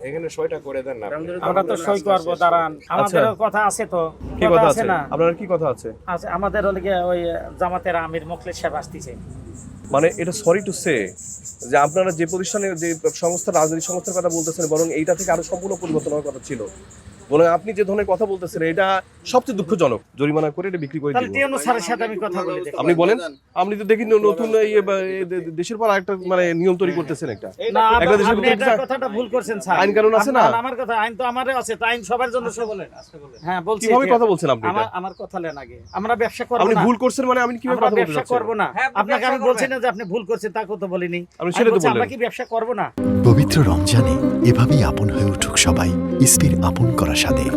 এখানে সইটা করে দেন না আমরা তো সই করবো, দাঁড়ান। আমাদের কথা আছে তো, কি কথা আছে না? আপনার কি কথা আছে? আছে, আমাদের হলে ওই জামাতের আমির মোখলেস সাহেব আসতেছে। মানে এটা সরি টু সে যে আপনারা যে প্রতিষ্ঠানের যে সংস্থা রাজনৈতিক সংস্থার কথা বলতেছেন, বরং এইটা থেকে আরো সম্পূর্ণ পরিবর্তন হওয়ার কথা ছিল। বরং আপনি যে ধরনের কথা বলতেছেন এটা সবচেয়ে দুঃখজনক। জরিমানা করে এটা বিক্রি করে তাহলে দিন। টিএনও স্যারের সাথে আমি কথা বলে দেখি। আপনি বলেন, আপনি তো দেখি নতুন দেশের পর একটা মানে নিয়ম তৈরি করতেছেন একটা। না, একটা দেশের আপনি এটা কথাটা ভুল করছেন স্যার। আইন কানুন আছে না? আমার কথা আইন তো আমারও আছে, তো আইন সবার জন্য সব বলেন। হ্যাঁ, বলছি। কিভাবে কথা বলছেন আপনি এটা? আমার কথা লেন আগে। আমরা ব্যবসা করব না। আপনি ভুল করছেন মানে আমি কিভাবে কথা বলতে ব্যবসা যাচ্ছি? করব না। আপনাকে আমি বলছি না যে আপনি ভুল করছেন, তা কথা বলিনি। আপনি সেটা তো বললেন। আমরা কি ব্যবসা করব না? পবিত্র রমজানে এভাবেই আপন হয়ে উঠুক সবাই ইসপির আপন করা স্বাদে।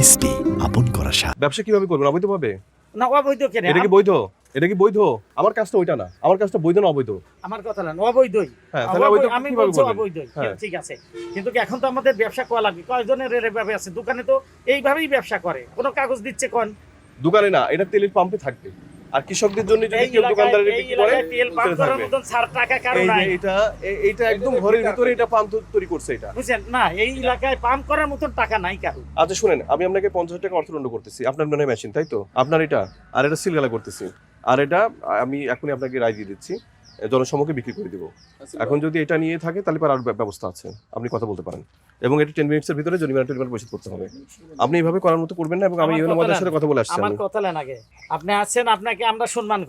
ইসপি আপন করা স্বাদ। ব্যবসা কিভাবে করবেন? অবৈধভাবে? না, অবৈধ কেন? এটা কি বৈধ? এটা কি বৈধ? আমার কাজটা ওইটা না, আমার কাজটা বৈধ না অবৈধ? আমার কথা না, অবৈধই। হ্যাঁ, তাহলে অবৈধ আমি কিভাবে বলছি বলবেন? অবৈধই। হ্যাঁ। ঠিক আছে, কিন্তু কি এখন তো আমাদের ব্যবসা করা লাগবে। কয়জনের এভাবে আছে দোকানে, তো এইভাবেই ব্যবসা করে। কোনো কাগজ দিচ্ছে কোন? দোকানে না, এটা তেলের পাম্পে থাকবে। আর কৃষকদের জন্য যদি কেউ দোকানদারের বিক্রি করে তেল পাম্প করার মতন ছাড় টাকা কারো নাই। এইটা একদম ঘরের ভিতরে এটা পাম্প তৈরি করছে এটা। বুঝছেন না, এই এলাকায় পাম্প করার মতন টাকা নাই কারো। আচ্ছা শুনেন, আমি আপনাকে 50,000 টাকা অর্থদণ্ড করতেছি। আপনার মনে মেশিন, তাই তো? আপনার এটা আর এটা সিলগালা করতেছি। আর এটা আমি এখনই আপনাকে রায় দিয়ে দিচ্ছি, জনসমক্ষে বিক্রি করে দিব। এখন যদি এটা নিয়ে থাকে তাহলে আর ব্যবস্থা আছে, আপনি কথা বলতে পারেন। এবং এটা 10 মিনিটসের ভিতরে জরিমানা পরিশোধ করতে হবে। আপনি এইভাবে করার মতো করবেন না। এবং আমি ইউনো মাদের সাথে কথা বলে আসছি। আমার কথা লেন আগে। আপনি আছেন, আপনাকে আমরা সম্মান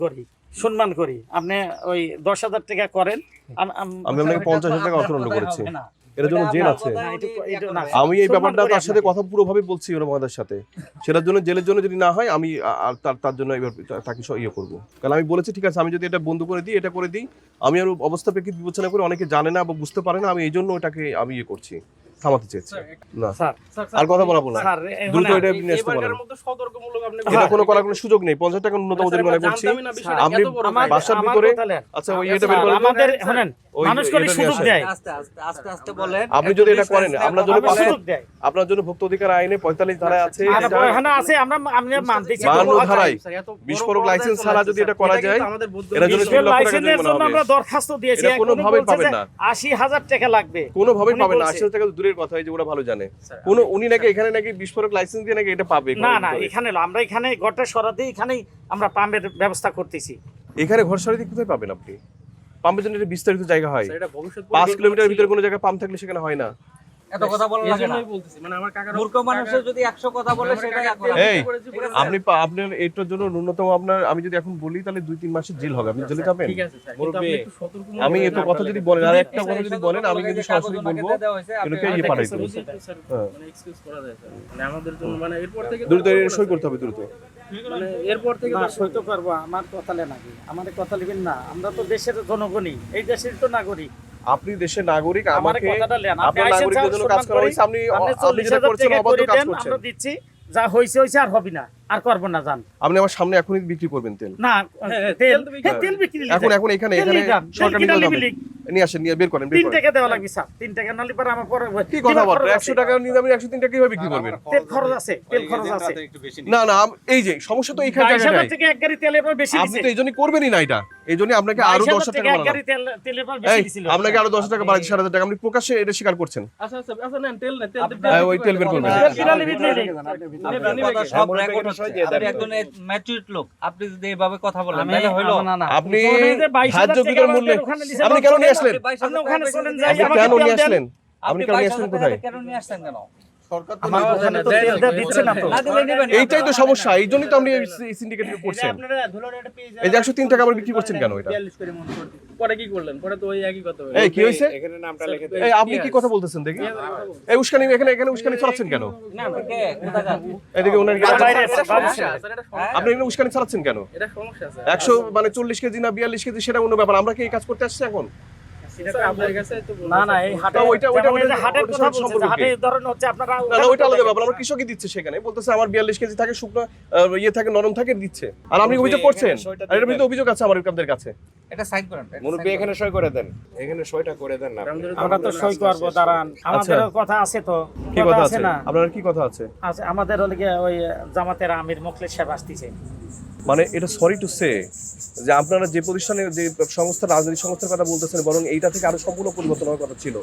করি। আপনি ওই 10,000 টাকা করেন। আমি আপনাকে 50,000 টাকা অর্থদণ্ড করেছি। এর জন্য জেল আছে। আমি এই সম্মান ব্যাপারটা করি তার সাথে আপনাকে। কথা পুরোভাবে বলছি ইউনো মাদের সাথে। সেটার জন্য জেলের জন্য যদি না হয় আমি তার জন্য এবার তাকে ইয়ে করবো। কারণ আমি বলেছি ঠিক আছে, আমি যদি এটা বন্ধ করে দিই, এটা করে দিই, আমি আর অবস্থা প্রেক্ষিত বিবেচনা করে অনেকে জানে না বা বুঝতে পারে না, আমি এই জন্য ওটাকে আমি ইয়ে করছি, থামাতে চেয়েছি। না আর কথা বলাবো না, দ্রুত এটা নিয়ে আসতে পারেন। এটা কোনো করার কোনো সুযোগ নেই। 50 টাকা ন্যূনতম জরিমানা করছি। আপনি বাসার ভিতরে আচ্ছা ওই এটা বের করে দেন। আমাদের শুনেন, মানুষ করে সুযোগ দেয়। আস্তে আস্তে বলেন। আপনি যদি এটা করেন, আপনার জন্য ভোক্তা অধিকার আইনে 45 ধারা আছে। এখানে আছে, আমরা মানতেছি। 52 ধারায় বিস্ফোরক লাইসেন্স ছাড়া যদি এটা করা যায়, এর জন্য 3 লক্ষ টাকা লাইসেন্সের জন্য আমরা দরখাস্ত দিয়েছি। এটা কোনোভাবেই পাবেন না। 80,000 টাকা লাগবে। কোনোভাবেই পাবেন না। 80,000 টাকা দূরের কথা, এই যে ওরা ভালো জানে। কোন উনি নাকি এখানে নাকি বিস্ফোরক লাইসেন্স দিয়ে নাকি এটা পাবে। না, এখানে আমরা এখানে ঘরটা সরাতে এখানেই আমরা পাম্পের ব্যবস্থা করতেছি। এখানে ঘর সরাতে কোথায় পাবেন আপনি? পাম্পের জন্য একটা বিস্তারিত জায়গা হয়। 5 কিলোমিটার ভিতরে কোনো জায়গায় পাম্প থাকলে সেখানে হয় না। এত কথা বলা লাগে না। মূর্খ মানুষের যদি 100 কথা বলে সেটাই এই আপনার এটার জন্য ন্যূনতম আপনার আমি যদি এখন বলি তাহলে 2-3 মাসের জেল হবে। আপনি জেলে যাবেন? আমি এত কথা যদি বলেন, আর একটা কথা যদি বলেন, আমি কিন্তু সরাসরি বলবো এটাকে ইয়ে পাঠাই দেব। আমাদের জন্য মানে এরপর থেকে দ্রুত সই করতে হবে, দ্রুত। মানে এরপর থেকে না, সই তো করবো। আমার কথা লেন আগে। আমাদের কথা লিখবেন না। আমরা তো দেশের জনগণই, এই দেশের তো নাগরিক। আপনি দেশের নাগরিক, আমার আমাকে কথাটা লেন। আপনার নাগরিকদের জন্য কাজ করা হয়েছে। আপনি যেটা করছেন অবাধ্য কাজ করছেন। আমরা দিচ্ছি, যা হইছে আর হবে না, আর করবো না। জান আপনি আমার সামনে এখনই বিক্রি করবেন তেল? না, তেল বিক্রি এখন এখানে সরকারি নিয়ে আসেন, নিয়ে বের করেন। 3 টাকা দেওয়া লাগবে স্যার। 3 টাকা নালি পরে আমার পরে কি কথা বলছেন? 100 টাকা নিয়ে আপনি 103 টাকা কিভাবে বিক্রি করবেন? তেল খরচ আছে। না এই যে সমস্যা তো এইখানে জায়গাটাই। থেকে এক গাড়ি তেলের পর বেশি আপনি দিছে। তো এইজন্যই করবেনই না এটা। এইজন্য আপনাকে আরো 10,000 টাকা এক গাড়ি বাড়ানো। তেলের পর বেশি দিছিল। আপনাকে আরো 10,000 টাকা বাড়াইছে, 7,000 টাকা। আপনি প্রকাশ্যে এটা স্বীকার করছেন। আচ্ছা নেন তেল নেন, ওই তেল বের করবেন। সব রেকর্ড হচ্ছে। আপনি একজন ম্যাচুরড লোক, আপনি যদি এইভাবে কথা বলেন তাহলে হলো। আপনি ধার্য বিক্রয় মূল্যে আপনি কেন নিয়ে আসলেন? আপনি ওখানে চলেন যাই। আপনি কেন নিয়ে আসলেন? আপনি কেন নিয়ে আসলেন? কোথায়? কেন নিয়ে আসছেন কেন? আমার ওখানে তো তেল দিচ্ছে না তো। না দিলে নেবেন। এইটাই তো সমস্যা। এই জন্যই তো আপনি সিন্ডিকেট করছেন। এই যে 103 টাকা আবার বিক্রি করছেন কেন এটা? পরে কি করলেন? পরে তো ওই একই কথা হলো। এই কি হইছে? এখানে নামটা লিখে দেন। এই আপনি কি কথা বলতেছেন দেখি? এই উস্কানি এখানে উস্কানি ছড়াচ্ছেন কেন? না কে কোথাকার? এদিকে ওনার আপনি এখানে উস্কানি ছড়াচ্ছেন কেন? এটা সমস্যা আছে। 100 মানে 40 কেজি না 42 কেজি সেটা অন্য ব্যাপার। আমরা কি এই কাজ করতে আসছি এখন? এটা আপনার কাছে তো না এই হাটে ওইটা হাটের কথা বলছেন। হাটে ধরেন হচ্ছে আপনারা না ওইটা আলাদা ব্যাপার। আমরা কৃষকই দিচ্ছে সেখানে বলতেছে আমার 42 কেজি থাকে, শুকনো ইয়ে থাকে, নরম থাকে, দিচ্ছে। আর আপনি অভিযোগ করছেন। আর এর বিরুদ্ধে অভিযোগ আছে আমার আপনাদের কাছে। এটা সাইন করেন। মুরব্বি এখানে সই করে দেন। এখানে সইটা করে দেন না। আমরা তো সই করবো, দাঁড়ান। আমাদের কথা আছে তো, কি কথা আছে? না? আপনার কি কথা আছে? আছে, আমাদের হলে ওই জামাতের আমির মোখলেস সাহেব আসতেছে। মানে এটা সরি টু সে যে আপনারা যে প্রতিষ্ঠানের যে সংস্থা রাজনৈতিক সংস্থার কথা বলতেছেন, বরং এইটা থেকে আরো সম্পূর্ণ পরিবর্তন হওয়ার কথা ছিল।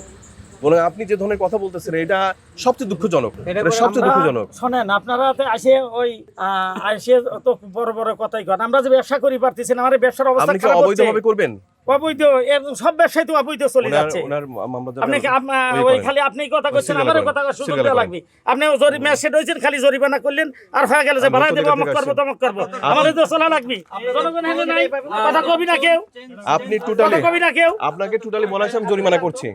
বলে আপনি যে ধরনের কথা বলতেছেন এটা সবচেয়ে দুঃখজনক, এটা সবচেয়ে দুঃখজনক। শোনেন, আপনারা তো আসে ওই আসে তো বড় বড় কথাই কন। আমরা যে ব্যবসা করি পারতেছি না, আমার ব্যবসার অবস্থা আপনি কি খারাপ হচ্ছে। অবৈধভাবে করবেন? অবৈধ, সব ব্যবসায় তো অবৈধ চলে যাচ্ছে। আপনি ওই খালি আপনি কথা করছেন, আমার কথা সুযোগ দেওয়া লাগবে। আপনি ম্যাজিস্ট্রেট হয়েছেন, খালি জরিমানা করলেন আর হয়ে গেল যে ভাড়া দেবো, অমুক করবো তমুক করবো। আমাদের তো চলা লাগবে। জনগণ হেলে নাই, কথা কবি না কেউ, আপনি টোটালি, কবি না কেউ। আপনাকে টোটালি বলা হয়েছে আমি জরিমানা করছি,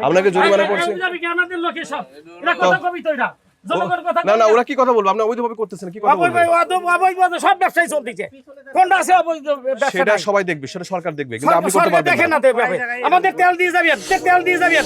আপনাকে জরিমানা করছি। আমাদের লোকে সব এরা কথা কবি তো এরা জনগণ কথা না না, ওরা কি কথা বলবো? আপনি অবৈধভাবে করতেছেন, কি কথা বলবেন? অবৈধ সব ব্যবসায়ী চলতেছে, কোনটা আছে অবৈধ ব্যবসা? সেটা সবাই দেখবে, সেটা সরকার দেখবে, কিন্তু আপনি করতে পারবেন দেখেন না। না, আমাদের তেল দিয়ে যাবেন, তেল দিয়ে যাবেন।